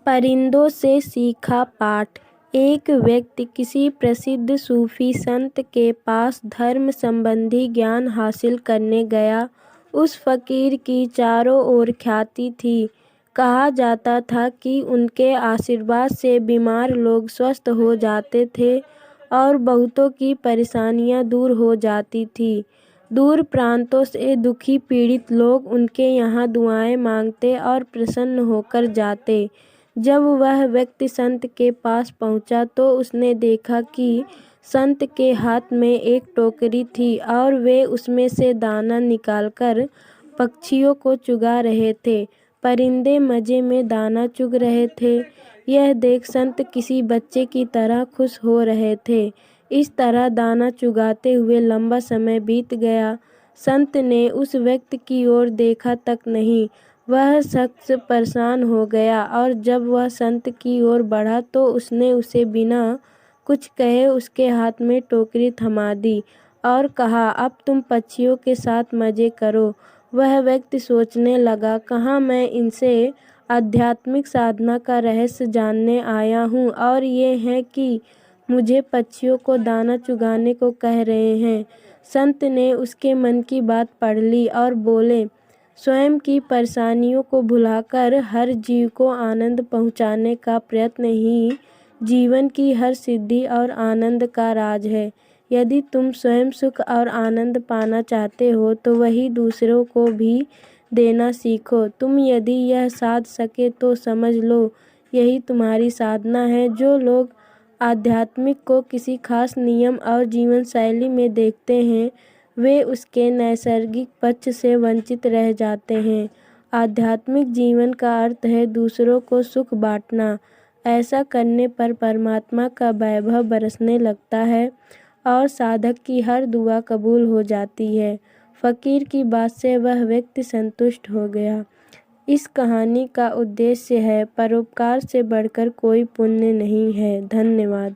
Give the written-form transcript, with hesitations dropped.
परिंदों से सीखा पाठ। एक व्यक्ति किसी प्रसिद्ध सूफी संत के पास धर्म संबंधी ज्ञान हासिल करने गया। उस फकीर की चारों ओर ख्याति थी। कहा जाता था कि उनके आशीर्वाद से बीमार लोग स्वस्थ हो जाते थे और बहुतों की परेशानियां दूर हो जाती थी। दूर प्रांतों से दुखी पीड़ित लोग उनके यहाँ दुआएं मांगते और प्रसन्न होकर जाते। जब वह व्यक्ति संत के पास पहुंचा तो उसने देखा कि संत के हाथ में एक टोकरी थी और वे उसमें से दाना निकालकर पक्षियों को चुगा रहे थे। परिंदे मज़े में दाना चुग रहे थे। यह देख संत किसी बच्चे की तरह खुश हो रहे थे। इस तरह दाना चुगाते हुए लंबा समय बीत गया। संत ने उस व्यक्ति की ओर देखा तक नहीं। वह शख्स परेशान हो गया और जब वह संत की ओर बढ़ा तो उसने उसे बिना कुछ कहे उसके हाथ में टोकरी थमा दी और कहा, अब तुम पक्षियों के साथ मज़े करो। वह व्यक्ति सोचने लगा, कहाँ मैं इनसे आध्यात्मिक साधना का रहस्य जानने आया हूँ और ये है कि मुझे पक्षियों को दाना चुगाने को कह रहे हैं। संत ने उसके मन की बात पढ़ ली और बोले, स्वयं की परेशानियों को भुलाकर हर जीव को आनंद पहुँचाने का प्रयत्न ही जीवन की हर सिद्धि और आनंद का राज है। यदि तुम स्वयं सुख और आनंद पाना चाहते हो तो वही दूसरों को भी देना सीखो। तुम यदि यह साध सके तो समझ लो यही तुम्हारी साधना है। जो लोग आध्यात्मिक को किसी खास नियम और जीवन शैली में देखते हैं वे उसके नैसर्गिक पक्ष से वंचित रह जाते हैं। आध्यात्मिक जीवन का अर्थ है दूसरों को सुख बांटना। ऐसा करने पर परमात्मा का वैभव बरसने लगता है और साधक की हर दुआ कबूल हो जाती है। फकीर की बात से वह व्यक्ति संतुष्ट हो गया। इस कहानी का उद्देश्य है, परोपकार से बढ़कर कोई पुण्य नहीं है। धन्यवाद।